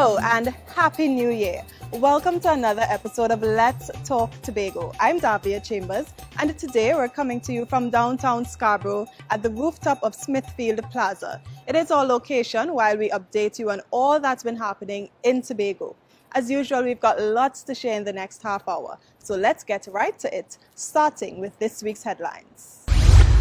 Hello and Happy New Year. Welcome to another episode of Let's Talk Tobago. I'm Davia Chambers, and today we're coming to you from downtown Scarborough at the rooftop of Smithfield Plaza. It is our location while we update you on all that's been happening in Tobago. As usual, we've got lots to share in the next half hour, so let's get right to it, starting with this week's headlines.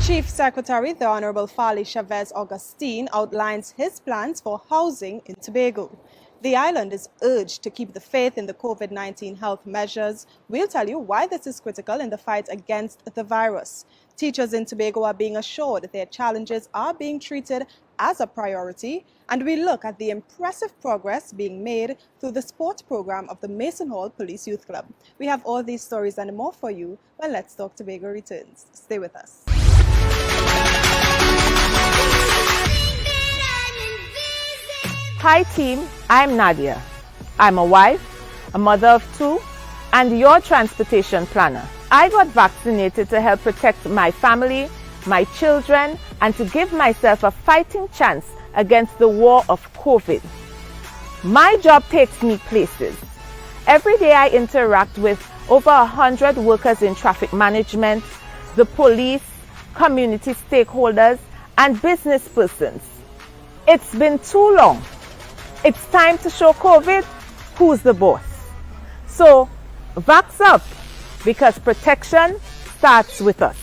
Chief Secretary, the Honorable Farley Agustine, outlines his plans for housing in Tobago. The island is urged to keep the faith in the COVID-19 health measures. We'll tell you why this is critical in the fight against the virus. Teachers in Tobago are being assured their challenges are being treated as a priority, and we look at the impressive progress being made through the sports program of the Mason Hall Police Youth Club. We have all these stories and more for you when Let's Talk Tobago returns. Stay with us. Hi team, I'm Nadia. I'm a wife, a mother of two, and your transportation planner. I got vaccinated to help protect my family, my children, and to give myself a fighting chance against the war of COVID. My job takes me places. Every day I interact with over 100 workers in traffic management, the police, community stakeholders, and business persons. It's been too long. It's time to show COVID who's the boss. So, vax up, because protection starts with us.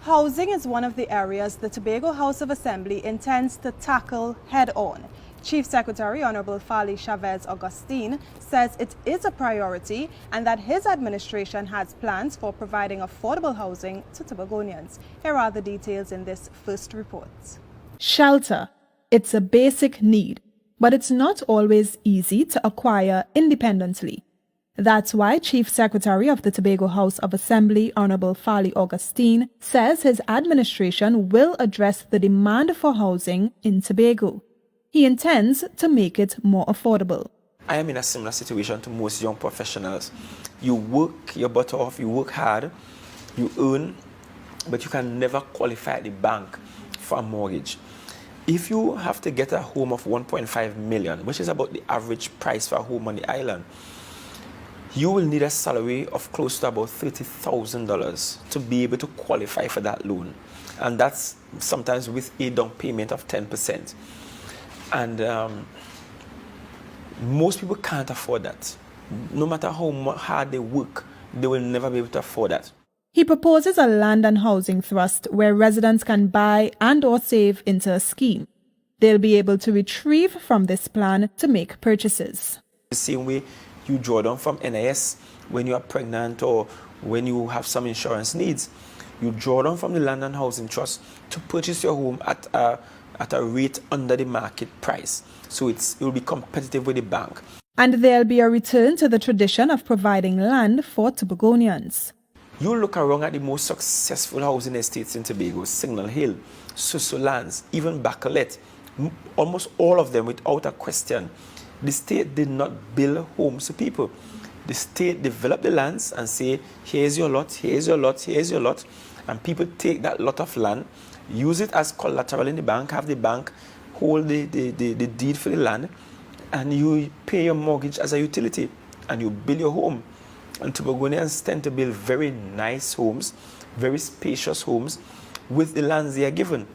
Housing is one of the areas the Tobago House of Assembly intends to tackle head-on. Chief Secretary Honorable Farley Agustine says it is a priority and that his administration has plans for providing affordable housing to Tobagonians. Here are the details in this first report. Shelter. It's a basic need, but it's not always easy to acquire independently. That's why Chief Secretary of the Tobago House of Assembly, Honorable Farley Agustine, says his administration will address the demand for housing in Tobago. He intends to make it more affordable. I am in a similar situation to most young professionals. You work your butt off, you work hard, you earn, but you can never qualify at the bank for a mortgage. If you have to get a home of 1.5 million, which is about the average price for a home on the island, you will need a salary of close to about $30,000 to be able to qualify for that loan. And that's sometimes with a down payment of 10%. And most people can't afford that. No matter how hard they work, they will never be able to afford that. He proposes a land and housing trust where residents can buy and or save into a scheme. They'll be able to retrieve from this plan to make purchases. The same way you draw down from NIS when you are pregnant or when you have some insurance needs. You draw down from the land and housing trust to purchase your home at a rate under the market price. So it will be competitive with the bank. And there'll be a return to the tradition of providing land for Tobagonians. You look around at the most successful housing estates in Tobago, Signal Hill, Suso Lands, even Bacalet, almost all of them without a question. The state did not build homes for people. The state developed the lands and say, here's your lot, here's your lot, here's your lot. And people take that lot of land, use it as collateral in the bank, have the bank hold the deed for the land, and you pay your mortgage as a utility, and you build your home. And Tobagonians tend to build very nice homes, very spacious homes with the lands they are given.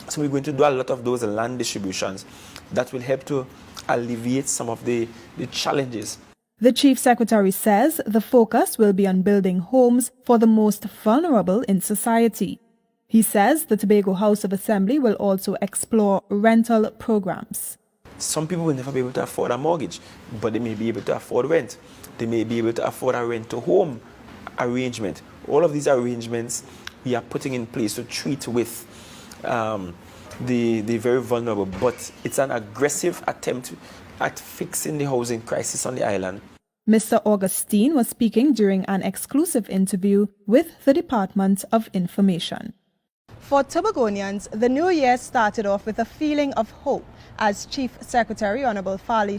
So we're going to do a lot of those land distributions that will help to alleviate some of the challenges. The Chief Secretary says the focus will be on building homes for the most vulnerable in society. He says the Tobago House of Assembly will also explore rental programs. Some people will never be able to afford a mortgage, but they may be able to afford rent. They may be able to afford a rent-to-home arrangement. All of these arrangements we are putting in place to treat with the very vulnerable, but it's an aggressive attempt at fixing the housing crisis on the island. Mr. Augustine was speaking during an exclusive interview with the Department of Information. For Tobagonians, the new year started off with a feeling of hope as Chief Secretary Honorable Farley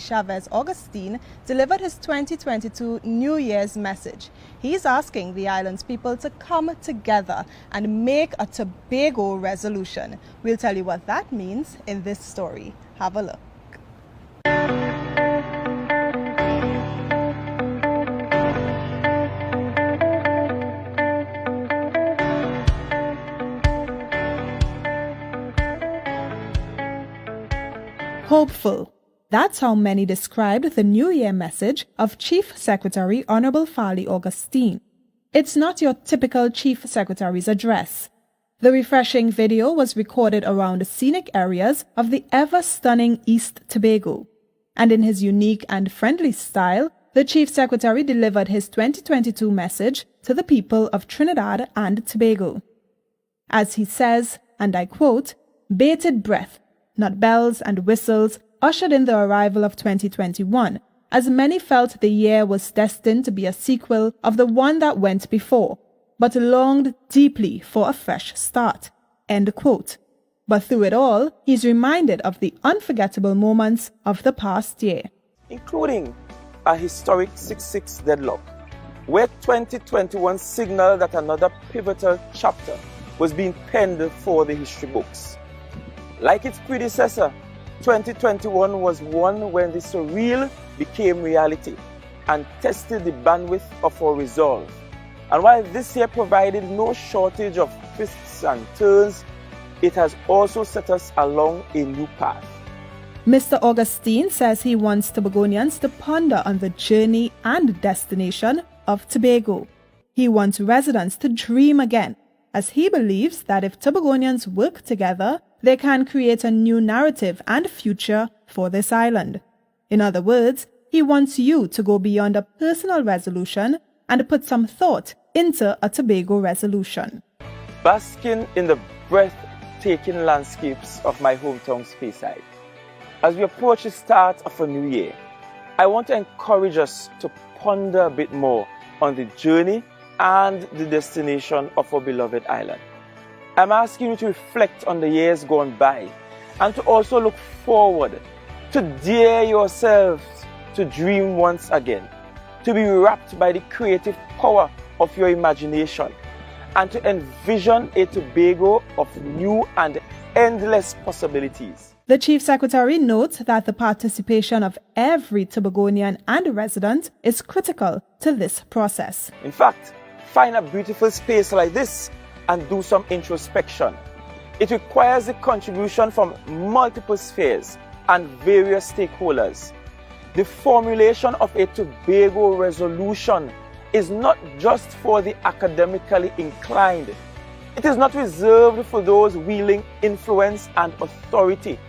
Augustine delivered his 2022 New Year's message. He's asking the island's people to come together and make a Tobago Resolution. We'll tell you what that means in this story. Have a look. Hopeful. That's how many described the New Year message of Chief Secretary Honorable Farley Agustine. It's not your typical Chief Secretary's address. The refreshing video was recorded around the scenic areas of the ever-stunning East Tobago. And in his unique and friendly style, the Chief Secretary delivered his 2022 message to the people of Trinidad and Tobago. As he says, and I quote, "Bated breath, not bells and whistles, ushered in the arrival of 2021, as many felt the year was destined to be a sequel of the one that went before, but longed deeply for a fresh start." End quote. But through it all, he's reminded of the unforgettable moments of the past year. Including a historic 6-6 deadlock, where 2021 signaled that another pivotal chapter was being penned for the history books. Like its predecessor, 2021 was one when the surreal became reality and tested the bandwidth of our resolve. And while this year provided no shortage of twists and turns, it has also set us along a new path. Mr. Augustine says he wants Tobagonians to ponder on the journey and destination of Tobago. He wants residents to dream again, as he believes that if Tobagonians work together, they can create a new narrative and future for this island. In other words, he wants you to go beyond a personal resolution and put some thought into a Tobago resolution. Basking in the breathtaking landscapes of my hometown Speyside, as we approach the start of a new year, I want to encourage us to ponder a bit more on the journey and the destination of our beloved island. I'm asking you to reflect on the years gone by and to also look forward, to dare yourselves to dream once again, to be wrapped by the creative power of your imagination, and to envision a Tobago of new and endless possibilities. The Chief Secretary notes that the participation of every Tobagonian and resident is critical to this process. In fact, find a beautiful space like this and do some introspection. It requires the contribution from multiple spheres and various stakeholders. The formulation of a Tobago resolution is not just for the academically inclined. It is not reserved for those wielding influence and authority.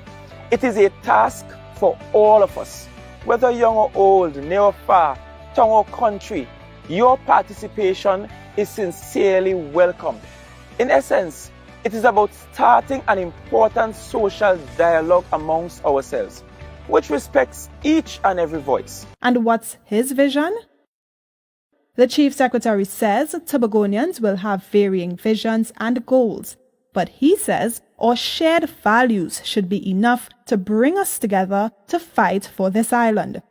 It is a task for all of us, whether young or old, near or far, tongue or country. Your participation is sincerely welcomed. In essence, it is about starting an important social dialogue amongst ourselves, which respects each and every voice. And what's his vision? The Chief Secretary says Tobagonians will have varying visions and goals, but he says our shared values should be enough to bring us together to fight for this island.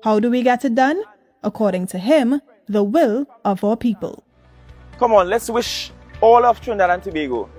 How do we get it done? According to him, the will of our people. Come on, let's wish all of Trinidad and Tobago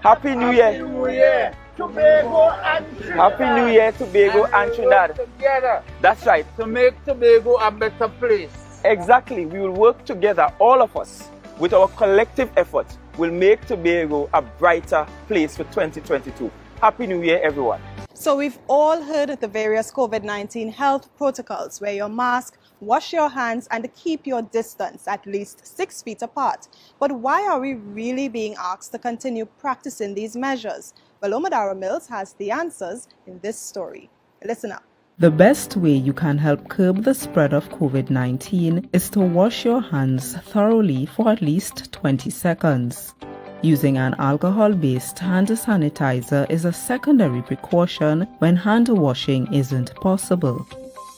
Happy New Year. Happy New Year, Tobago and Trinidad. Happy New Year, Tobago and Trinidad. Together That's right. to make Tobago a better place. Exactly. We will work together, all of us, with our collective effort, will make Tobago a brighter place for 2022. Happy New Year, everyone. So we've all heard of the various COVID-19 health protocols: wear your mask, wash your hands, and keep your distance at least 6 feet apart. But why are we really being asked to continue practicing these measures? Well, Omadara Mills has the answers in this story. Listen up. The best way you can help curb the spread of COVID-19 is to wash your hands thoroughly for at least 20 seconds. Using an alcohol-based hand sanitizer is a secondary precaution when hand washing isn't possible.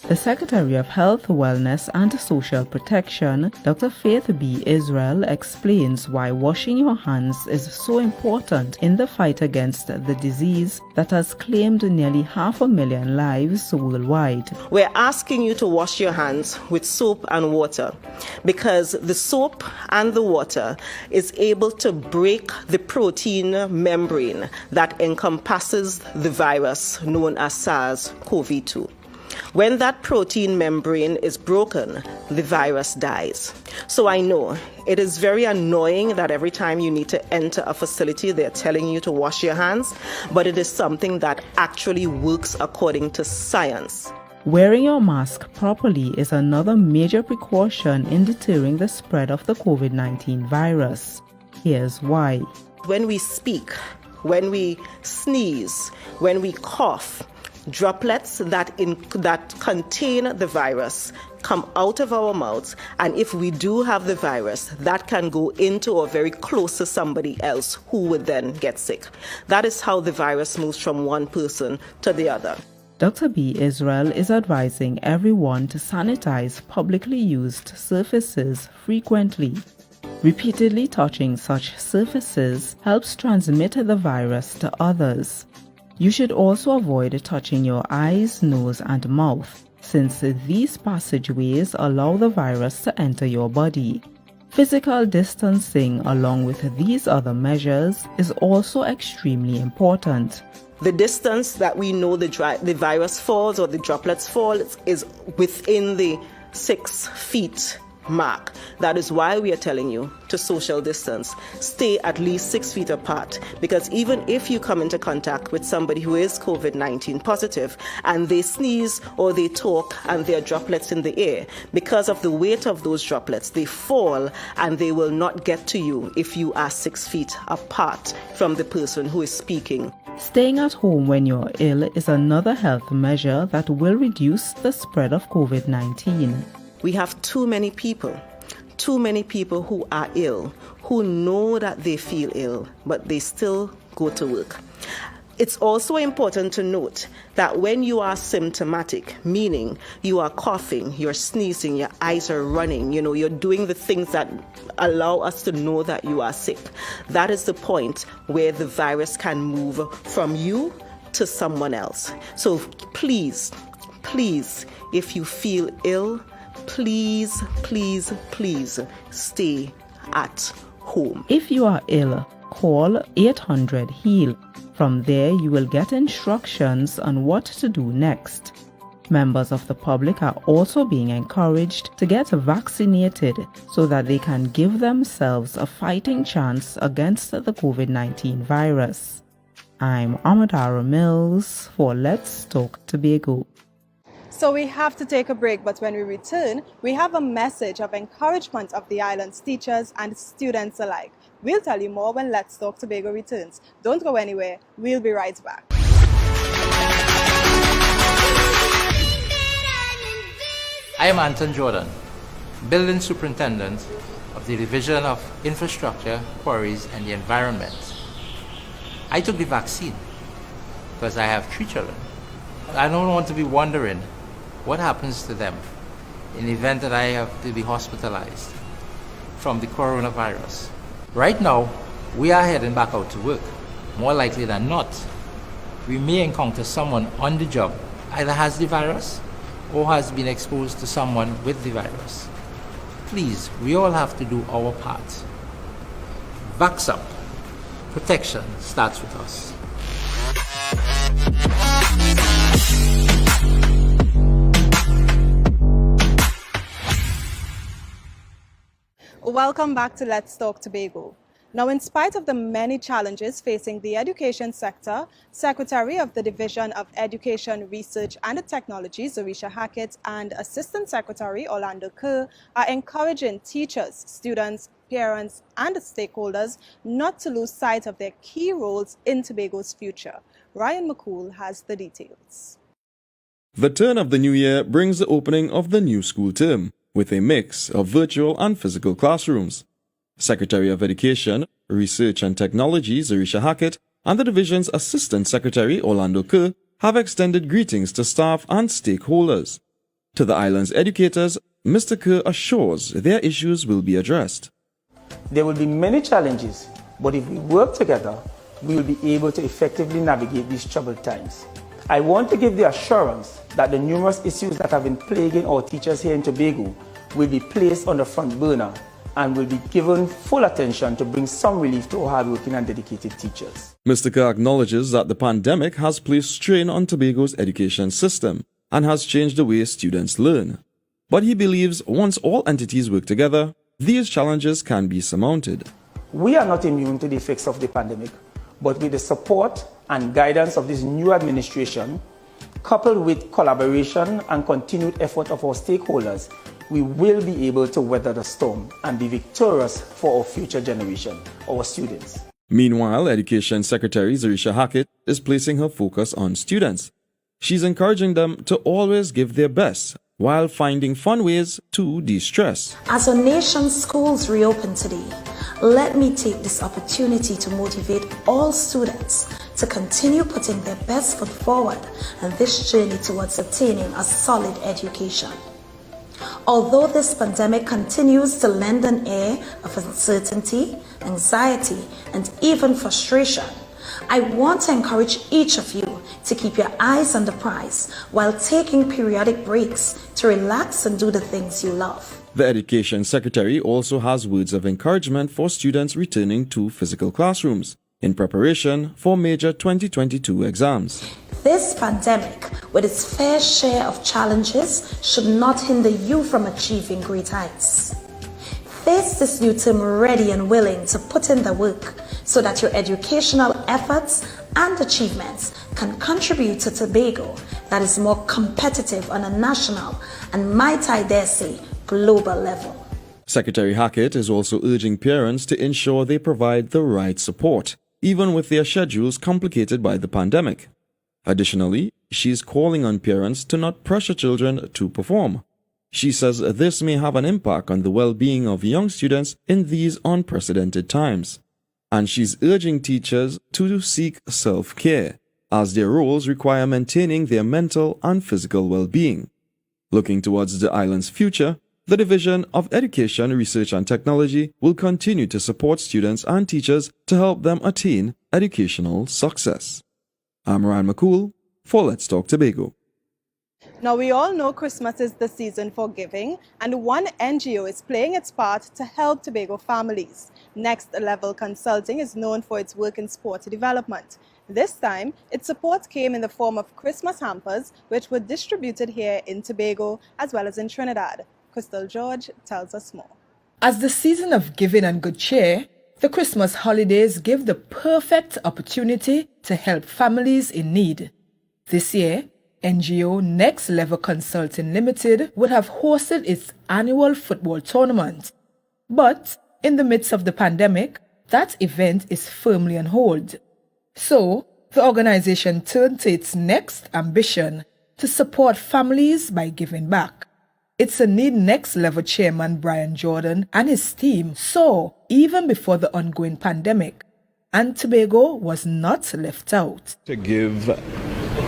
The Secretary of Health, Wellness and Social Protection, Dr. Faith B. Israel, explains why washing your hands is so important in the fight against the disease that has claimed nearly 500,000 lives worldwide. We're asking you to wash your hands with soap and water because the soap and the water is able to break the protein membrane that encompasses the virus known as SARS-CoV-2. When that protein membrane is broken, the virus dies. So I know it is very annoying that every time you need to enter a facility, they're telling you to wash your hands, but it is something that actually works according to science. Wearing your mask properly is another major precaution in deterring the spread of the COVID-19 virus. Here's why. When we speak, when we sneeze, when we cough, droplets that contain the virus come out of our mouths, and if we do have the virus, that can go into or very close to somebody else who would then get sick. That is how the virus moves from one person to the other. Dr. B. Israel is advising everyone to sanitize publicly used surfaces frequently. Repeatedly touching such surfaces helps transmit the virus to others. You should also avoid touching your eyes, nose, and mouth, since these passageways allow the virus to enter your body. Physical distancing, along with these other measures, is also extremely important. The distance that we know the virus falls or the droplets fall is within the 6 feet mark. That is why we are telling you to social distance. Stay at least 6 feet apart, because even if you come into contact with somebody who is COVID-19 positive and they sneeze or they talk and there are droplets in the air, because of the weight of those droplets, they fall and they will not get to you if you are 6 feet apart from the person who is speaking. Staying at home when you're ill is another health measure that will reduce the spread of COVID-19. We have too many people who are ill, who know that they feel ill, but they still go to work. It's also important to note that when you are symptomatic, meaning you are coughing, you're sneezing, your eyes are running, you're doing the things that allow us to know that you are sick, that is the point where the virus can move from you to someone else. So please, if you feel ill, please stay at home. If you are ill, call 800-HEAL. From there, you will get instructions on what to do next. Members of the public are also being encouraged to get vaccinated so that they can give themselves a fighting chance against the COVID-19 virus. I'm Amadara Mills for Let's Talk Tobago. So we have to take a break, but when we return, we have a message of encouragement of the island's teachers and students alike. We'll tell you more when Let's Talk Tobago returns. Don't go anywhere. We'll be right back. I am Anton Jordan, Building Superintendent of the Division of Infrastructure, Quarries and the Environment. I took the vaccine because I have 3 children. I don't want to be wondering what happens to them in the event that I have to be hospitalized from the coronavirus. Right now, we are heading back out to work. More likely than not, we may encounter someone on the job either has the virus or has been exposed to someone with the virus. Please, we all have to do our part. Vax up. Protection starts with us. Welcome back to Let's Talk Tobago. Now, in spite of the many challenges facing the education sector, Secretary of the Division of Education, Research and Technology, Zarisha Hackett, and Assistant Secretary Orlando Kerr are encouraging teachers, students, parents, and stakeholders not to lose sight of their key roles in Tobago's future. Ryan McCool has the details. The turn of the new year brings the opening of the new school term, with a mix of virtual and physical classrooms. Secretary of Education, Research and Technology Zarisha Hackett and the division's Assistant Secretary Orlando Kerr have extended greetings to staff and stakeholders. To the island's educators, Mr. Kerr assures their issues will be addressed. There will be many challenges, but if we work together, we will be able to effectively navigate these troubled times. I want to give the assurance that the numerous issues that have been plaguing our teachers here in Tobago will be placed on the front burner and will be given full attention to bring some relief to our hardworking and dedicated teachers. Mr. Kerr acknowledges that the pandemic has placed strain on Tobago's education system and has changed the way students learn. But he believes once all entities work together, these challenges can be surmounted. We are not immune to the effects of the pandemic, but with the support and guidance of this new administration, coupled with collaboration and continued effort of our stakeholders, we will be able to weather the storm and be victorious for our future generation, our students. Meanwhile, Education Secretary Zarisha Hackett is placing her focus on students. She's encouraging them to always give their best while finding fun ways to de-stress. As our nation's schools reopen today, let me take this opportunity to motivate all students to continue putting their best foot forward on this journey towards attaining a solid education. Although this pandemic continues to lend an air of uncertainty, anxiety, and even frustration, I want to encourage each of you to keep your eyes on the prize while taking periodic breaks to relax and do the things you love. The Education Secretary also has words of encouragement for students returning to physical classrooms in preparation for major 2022 exams. This pandemic, with its fair share of challenges, should not hinder you from achieving great heights. Face this new term ready and willing to put in the work so that your educational efforts and achievements can contribute to Tobago that is more competitive on a national and, might I dare say, global level. Secretary Hackett is also urging parents to ensure they provide the right support, even with their schedules complicated by the pandemic. Additionally, she is calling on parents to not pressure children to perform. She says this may have an impact on the well-being of young students in these unprecedented times. And she's urging teachers to seek self-care, as their roles require maintaining their mental and physical well-being. Looking towards the island's future, the Division of Education, Research and Technology will continue to support students and teachers to help them attain educational success. I'm Ryan McCool for Let's Talk Tobago. Now, we all know Christmas is the season for giving, and one NGO is playing its part to help Tobago families. Next Level Consulting is known for its work in sport development. This time, its support came in the form of Christmas hampers, which were distributed here in Tobago as well as in Trinidad. Crystal George tells us more. As the season of giving and good cheer, the Christmas holidays give the perfect opportunity to help families in need. This year, NGO Next Level Consulting Limited would have hosted its annual football tournament. But in the midst of the pandemic, that event is firmly on hold. So, the organization turned to its next ambition to support families by giving back. It's a need Next Level chairman Brian Jordan and his team saw even before the ongoing pandemic, and Tobago was not left out. To give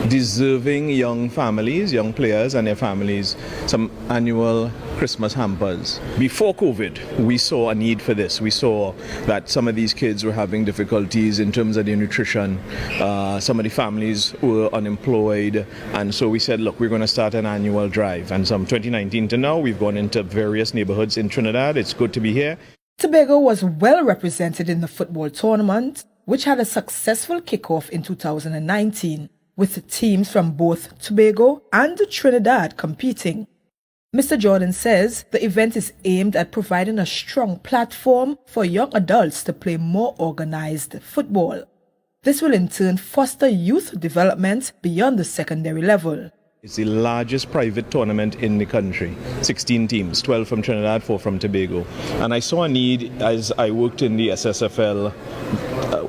deserving young families, young players and their families, some annual Christmas hampers. Before COVID, we saw a need for this. We saw that some of these kids were having difficulties in terms of their nutrition. Some of the families were unemployed. And so we said, look, we're going to start an annual drive. And from 2019 to now, we've gone into various neighborhoods in Trinidad. It's good to be here. Tobago was well represented in the football tournament, which had a successful kickoff in 2019, with teams from both Tobago and Trinidad competing. Mr. Jordan says the event is aimed at providing a strong platform for young adults to play more organized football. This will in turn foster youth development beyond the secondary level. It's the largest private tournament in the country. 16 teams, 12 from Trinidad, 4 from Tobago. And I saw a need as I worked in the SSFL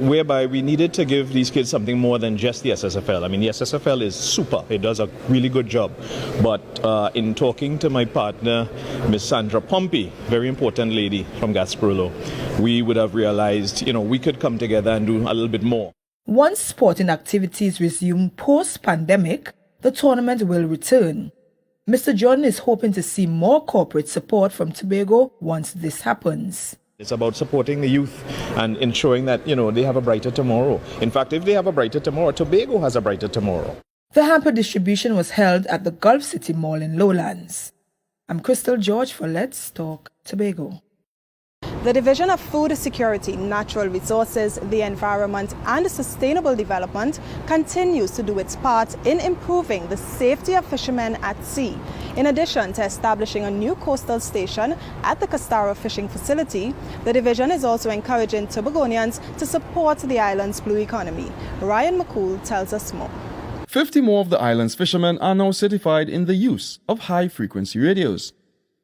whereby we needed to give these kids something more than just the SSFL. I mean, the SSFL is super. It does a really good job. But in talking to my partner, Miss Sandra Pompey, very important lady from Gasparilla, we would have realized, we could come together and do a little bit more. Once sporting activities resume post-pandemic, the tournament will return. Mr. Jordan is hoping to see more corporate support from Tobago once this happens. It's about supporting the youth and ensuring that, they have a brighter tomorrow. In fact, if they have a brighter tomorrow, Tobago has a brighter tomorrow. The hamper distribution was held at the Gulf City Mall in Lowlands. I'm Crystal George for Let's Talk Tobago. The Division of Food Security, Natural Resources, the Environment and Sustainable Development continues to do its part in improving the safety of fishermen at sea. In addition to establishing a new coastal station at the Castara fishing facility, the division is also encouraging Tobagonians to support the island's blue economy. Ryan McCool tells us more. 50 more of the island's fishermen are now certified in the use of high-frequency radios.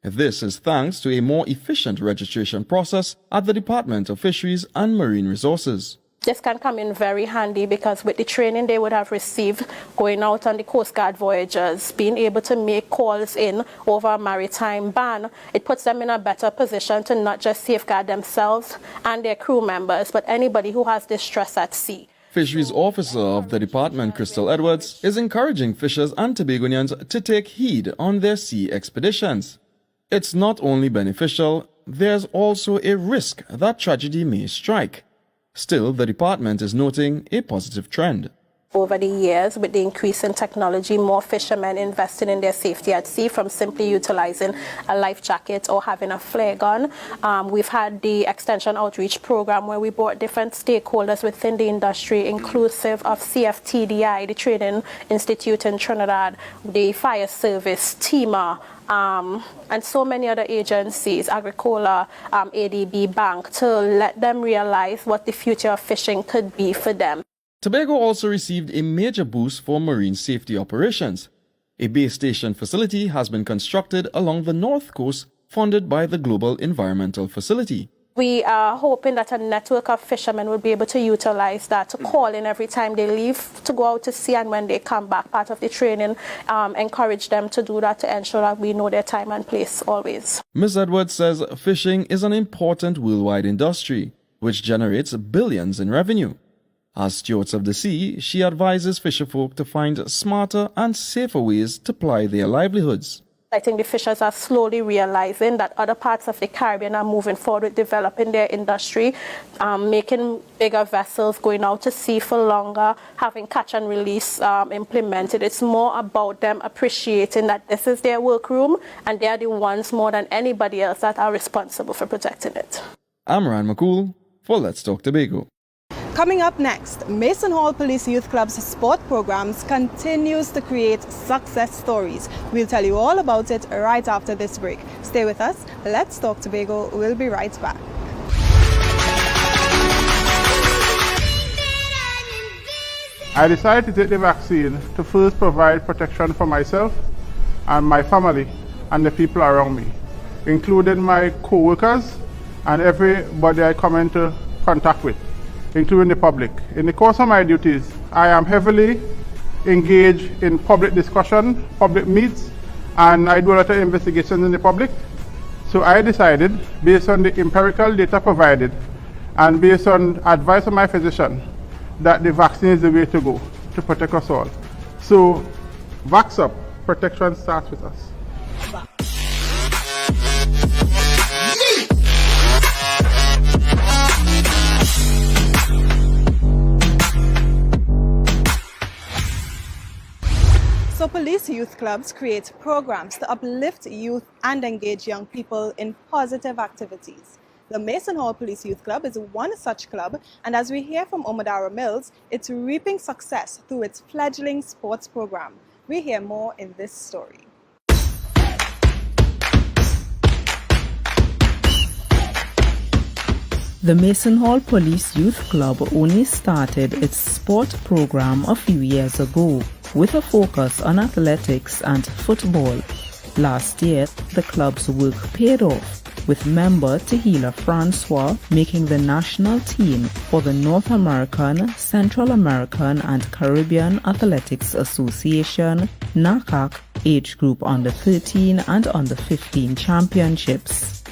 This is thanks to a more efficient registration process at the Department of Fisheries and Marine Resources. This can come in very handy because with the training they would have received going out on the Coast Guard voyages, being able to make calls in over a maritime ban, it puts them in a better position to not just safeguard themselves and their crew members, but anybody who has distress at sea. Fisheries Officer of the department, Crystal Edwards, is encouraging fishers and Tobagonians to take heed on their sea expeditions. It's not only beneficial, there's also a risk that tragedy may strike. Still, the department is noting a positive trend. Over the years, with the increase in technology, more fishermen invested in their safety at sea, from simply utilizing a life jacket or having a flare gun. We've had the Extension Outreach Program where we brought different stakeholders within the industry, inclusive of CFTDI, the Training Institute in Trinidad, the Fire Service, TEMA, and so many other agencies, Agricola, ADB Bank, to let them realize what the future of fishing could be for them. Tobago also received a major boost for marine safety operations. A base station facility has been constructed along the north coast, funded by the Global Environmental Facility. We are hoping that a network of fishermen will be able to utilize that to call in every time they leave to go out to sea, and when they come back, part of the training, encourage them to do that to ensure that we know their time and place always. Ms. Edwards says fishing is an important worldwide industry, which generates billions in revenue. As stewards of the sea, she advises fisherfolk to find smarter and safer ways to ply their livelihoods. I think the fishers are slowly realizing that other parts of the Caribbean are moving forward with developing their industry, making bigger vessels, going out to sea for longer, having catch and release implemented. It's more about them appreciating that this is their workroom and they are the ones more than anybody else that are responsible for protecting it. I'm Ryan McCool for Let's Talk Tobago. Coming up next, Mason Hall Police Youth Club's sport programs continues to create success stories. We'll tell you all about it right after this break. Stay with us. Let's Talk Tobago. We'll be right back. I decided to take the vaccine to first provide protection for myself and my family and the people around me, including my co-workers and everybody I come into contact with, including the public. In the course of my duties, I am heavily engaged in public discussion, public meets, and I do a lot of investigations in the public. So I decided, based on the empirical data provided and based on advice of my physician, that the vaccine is the way to go to protect us all. So, Vax Up, protection starts with us. So police youth clubs create programs to uplift youth and engage young people in positive activities. The Mason Hall Police Youth Club is one such club, and as we hear from Omadara Mills, it's reaping success through its fledgling sports program. We hear more in this story. The Mason Hall Police Youth Club only started its sport program a few years ago, with a focus on athletics and football. Last year, the club's work paid off, with member Tehila Francois making the national team for the North American, Central American and Caribbean Athletics Association NACAC age group under 13 and under 15 championships.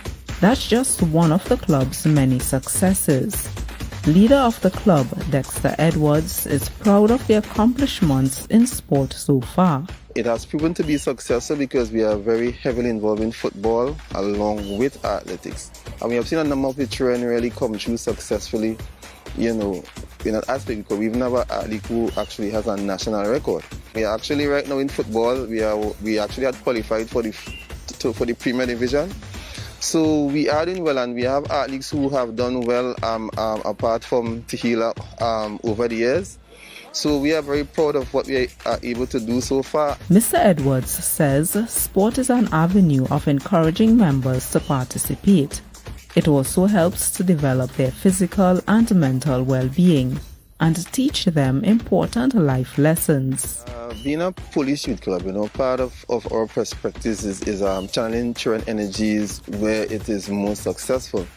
That's just one of the club's many successes. Leader of the club, Dexter Edwards, is proud of the accomplishments in sport so far. It has proven to be successful because we are very heavily involved in football along with athletics. And we have seen a number of the children really come through successfully, in that aspect, because we've never had an athlete who actually has a national record. We are actually right now in football, we actually had qualified for the Premier Division. So we are doing well, and we have athletes who have done well apart from Tehila over the years. So we are very proud of what we are able to do so far. Mr. Edwards says sport is an avenue of encouraging members to participate. It also helps to develop their physical and mental well-being and teach them important life lessons. Being a police youth club, part of our perspectives is channeling children energies where it is most successful.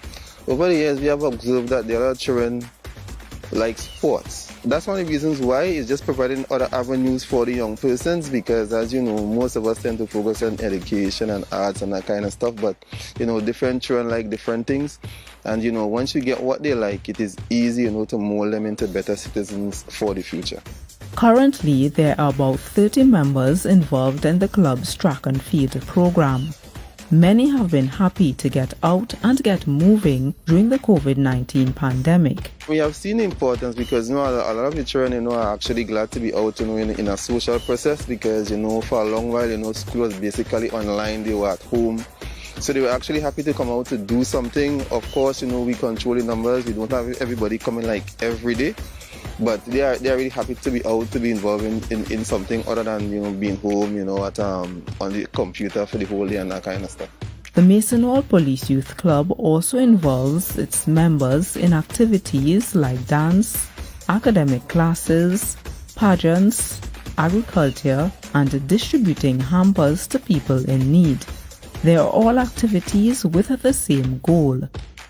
Over the years, we have observed that there are children like sports. That's one of the reasons why it's just providing other avenues for the young persons, because as you know, most of us tend to focus on education and arts and that kind of stuff, but different children like different things, and once you get what they like, it is easy to mold them into better citizens for the future. Currently, there are about 30 members involved in the club's track and field program. Many have been happy to get out and get moving during the COVID-19 pandemic. We have seen the importance because a lot of the children are actually glad to be out in a social process, because for a long while school was basically online, they were at home. So they were actually happy to come out to do something. Of course, we control the numbers, we don't have everybody coming like every day. But they are really happy to be out, to be involved in something other than being home, on the computer for the whole day and that kind of stuff. The Mason Hall Police Youth Club also involves its members in activities like dance, academic classes, pageants, agriculture, and distributing hampers to people in need. They are all activities with the same goal: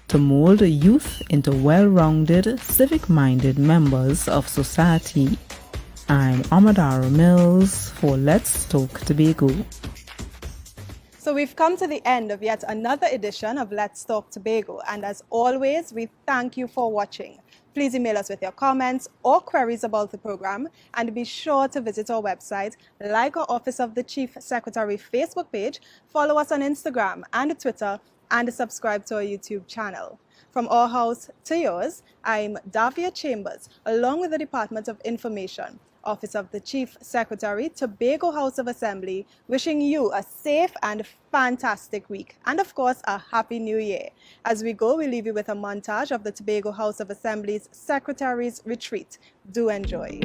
to mold youth into well-rounded, civic-minded members of society. I'm Amadara Mills for Let's Talk Tobago. So we've come to the end of yet another edition of Let's Talk Tobago, and as always, we thank you for watching. Please email us with your comments or queries about the program, and be sure to visit our website, like our Office of the Chief Secretary Facebook page, follow us on Instagram and Twitter, and subscribe to our YouTube channel. From our house to yours, I'm Davia Chambers, along with the Department of Information, Office of the Chief Secretary, Tobago House of Assembly, wishing you a safe and fantastic week, and of course, a Happy New Year. As we go, we leave you with a montage of the Tobago House of Assembly's Secretary's Retreat. Do enjoy.